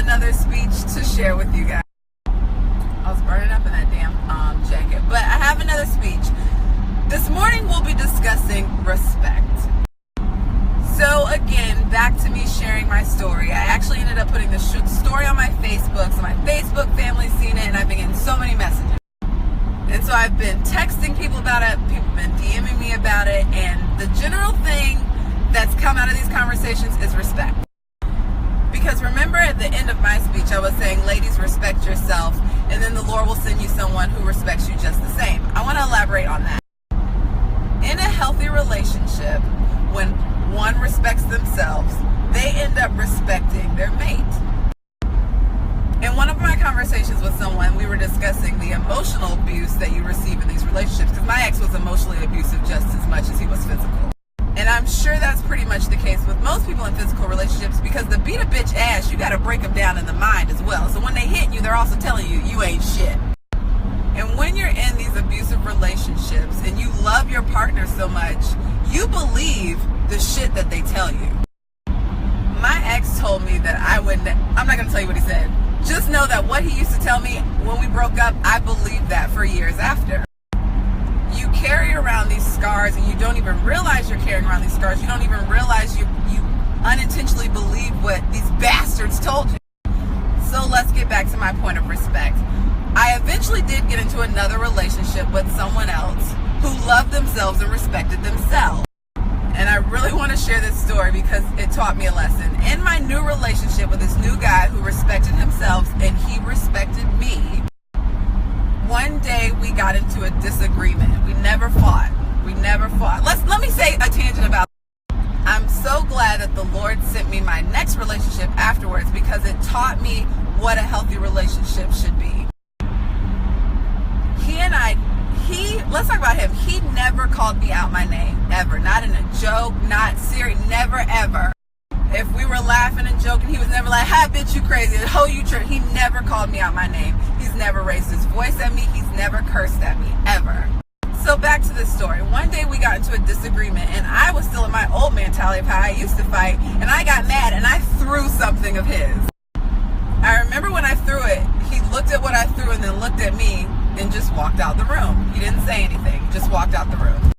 another speech to share with you guys. I was burning up in that damn jacket, but I have another speech. This morning we'll be discussing respect. So again, back to me sharing my story. I actually ended up putting the story on my Facebook, so my Facebook family's seen it, and I've been getting so many messages. And so I've been texting people about it, people have been DMing me about it, and the general thing that's come out of these conversations is respect. Because remember at the end of my speech, I was saying, ladies, respect yourself, and then the Lord will send you someone who respects you just the same. I want to elaborate on that. In a healthy relationship, when one respects themselves, they end up respecting their mate. In one of my conversations with someone, we were discussing the emotional abuse that you receive in these relationships, because my ex was emotionally abusive just as much as he was physical. And I'm sure that's pretty much the case with most people in physical relationships, because to beat a bitch ass, you got to break them down in the mind as well. So when they hit you, they're also telling you, you ain't shit. And when you're in these abusive relationships and you love your partner so much, you believe the shit that they tell you. My ex told me that I'm not going to tell you what he said. Just know that what he used to tell me when we broke up, I believed that for years after. You carry around these scars and you don't even realize you're carrying around these scars. You don't even realize you unintentionally believe what these bastards told you. So let's get back to my point of respect. I eventually did get into another relationship with someone else who loved themselves and respected themselves. And I really want to share this story because it taught me a lesson. In my new relationship with this new guy who respected himself and he respected me, one day we got into a disagreement. We never fought. Let me say a tangent about it. I'm so glad that the Lord sent me my next relationship afterwards, because it taught me what a healthy relationship should be. Let's talk about him. He never called me out my name, ever. Not in a joke, not serious, never ever. If we were laughing and joking, he was never like, hi bitch, you crazy, ho, you trip. He never called me out my name. He's never raised his voice at me. He's never cursed at me, ever. So back to this story. One day we got into a disagreement, and I was still in my old mentality of how I used to fight, and I got mad and I threw something of his. I remember when I threw it, he looked at what I threw and then looked at me and just walked out the room. He didn't say anything, just walked out the room.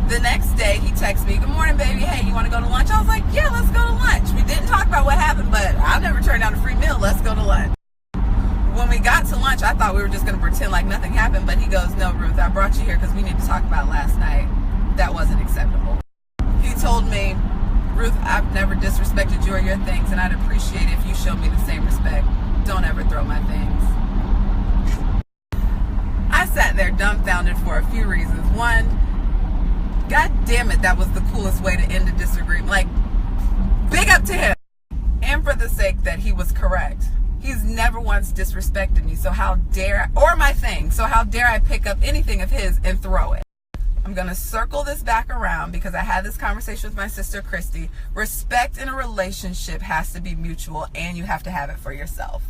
The next day, he texted me, good morning, baby. Hey, you want to go to lunch? I was like, yeah, let's go to lunch. We didn't talk about what happened, but I'll never turn down a free meal. Let's go to lunch. When we got to lunch, I thought we were just going to pretend like nothing happened, but he goes, no, Ruth, I brought you here because we need to talk about last night. That wasn't acceptable. He told me, Ruth, I've never disrespected you or your things, and I'd appreciate it if you showed me the same respect. Don't ever throw my things. I sat there dumbfounded for a few reasons. One, God damn it, that was the coolest way to end a disagreement. Like, big up to him. And for the sake that he was correct. He's never once disrespected me, so how dare I, or my thing, so how dare I pick up anything of his and throw it. I'm going to circle this back around because I had this conversation with my sister, Christy. Respect in a relationship has to be mutual, and you have to have it for yourself.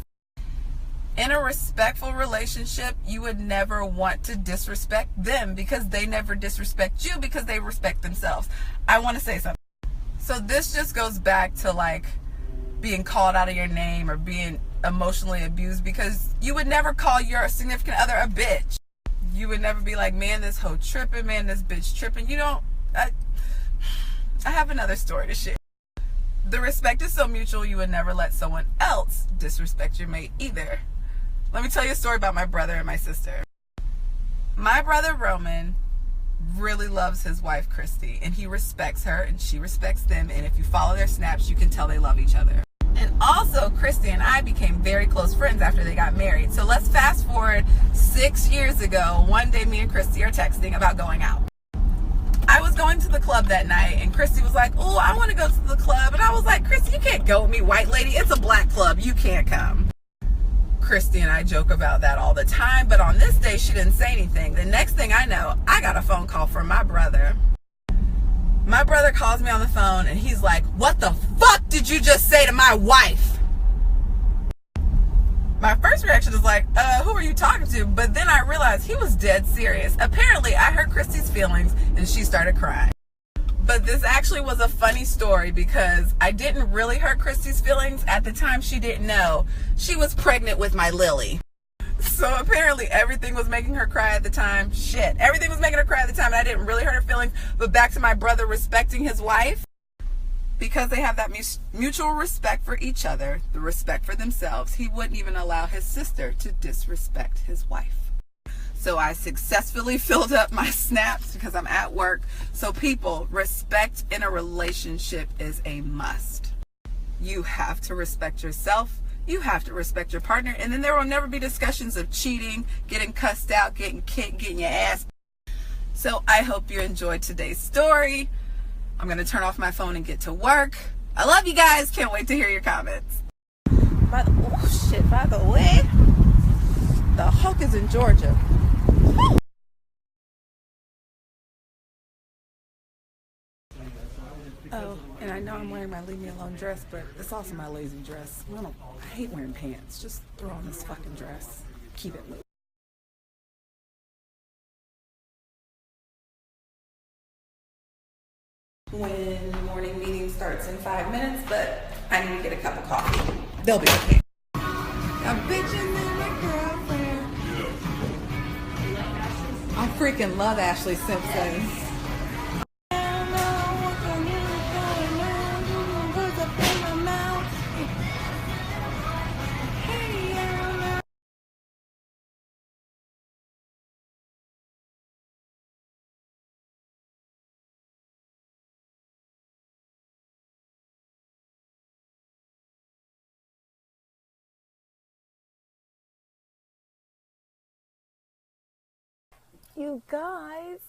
In a respectful relationship, you would never want to disrespect them because they never disrespect you because they respect themselves. I want to say something. So this just goes back to like being called out of your name or being emotionally abused, because you would never call your significant other a bitch. You would never be like, man, this hoe tripping, man, this bitch tripping. You don't, I have another story to share. The respect is so mutual, you would never let someone else disrespect your mate either. Let me tell you a story about my brother and my sister. My brother Roman really loves his wife Christy, and he respects her and she respects them, and if you follow their snaps, you can tell they love each other. And also, Christy and I became very close friends after they got married. So let's fast forward 6 years ago. One day me and Christy are texting about going out. I was going to the club that night, and Christy was like, oh, I want to go to the club. And I was like, Christy, you can't go with me, white lady. It's a black club. You can't come. Christy and I joke about that all the time, but on this day, she didn't say anything. The next thing I know, I got a phone call from my brother. My brother calls me on the phone, and he's like, what the fuck did you just say to my wife? My first reaction is like, who are you talking to? But then I realized he was dead serious. Apparently, I hurt Christy's feelings, and she started crying. But this actually was a funny story because I didn't really hurt Christy's feelings. At the time, she didn't know. She was pregnant with my Lily. So apparently everything was making her cry at the time. Shit, everything was making her cry at the time, and I didn't really hurt her feelings. But back to my brother respecting his wife. Because they have that mutual respect for each other, the respect for themselves, he wouldn't even allow his sister to disrespect his wife. So I successfully filled up my snaps because I'm at work. So people, respect in a relationship is a must. You have to respect yourself. You have to respect your partner. And then there will never be discussions of cheating, getting cussed out, getting kicked, getting your ass. So I hope you enjoyed today's story. I'm going to turn off my phone and get to work. I love you guys. Can't wait to hear your comments. By the way, the Hulk is in Georgia. Oh, and I know I'm wearing my leave me alone dress, but it's also my lazy dress. I hate wearing pants. Just throw on this fucking dress. Keep it moving. When the morning meeting starts in 5 minutes, but I need to get a cup of coffee. They'll be okay. I'm bitching in my girlfriend. I freaking love Ashley Simpson. You guys,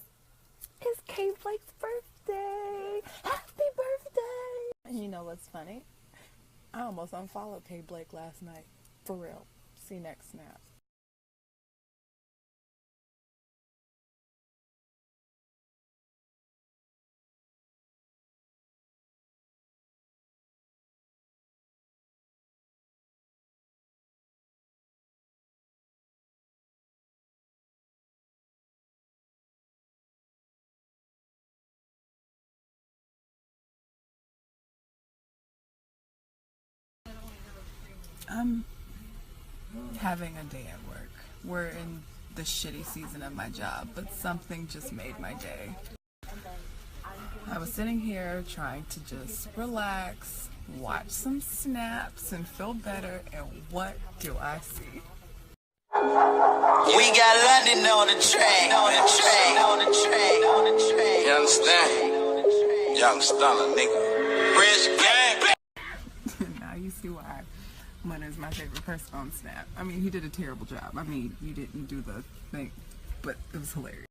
it's Kate Blake's birthday. Happy birthday! And you know what's funny? I almost unfollowed Kate Blake last night. For real. See you next snap. I'm having a day at work. We're in the shitty season of my job, but something just made my day. I was sitting here trying to just relax, watch some snaps, and feel better, and what do I see? We got London on the track, You understand? Young stunner, nigga. Rich gang. Now you see why Leonard's my favorite person on Snap. I mean, he did a terrible job. I mean, you didn't do the thing, but it was hilarious.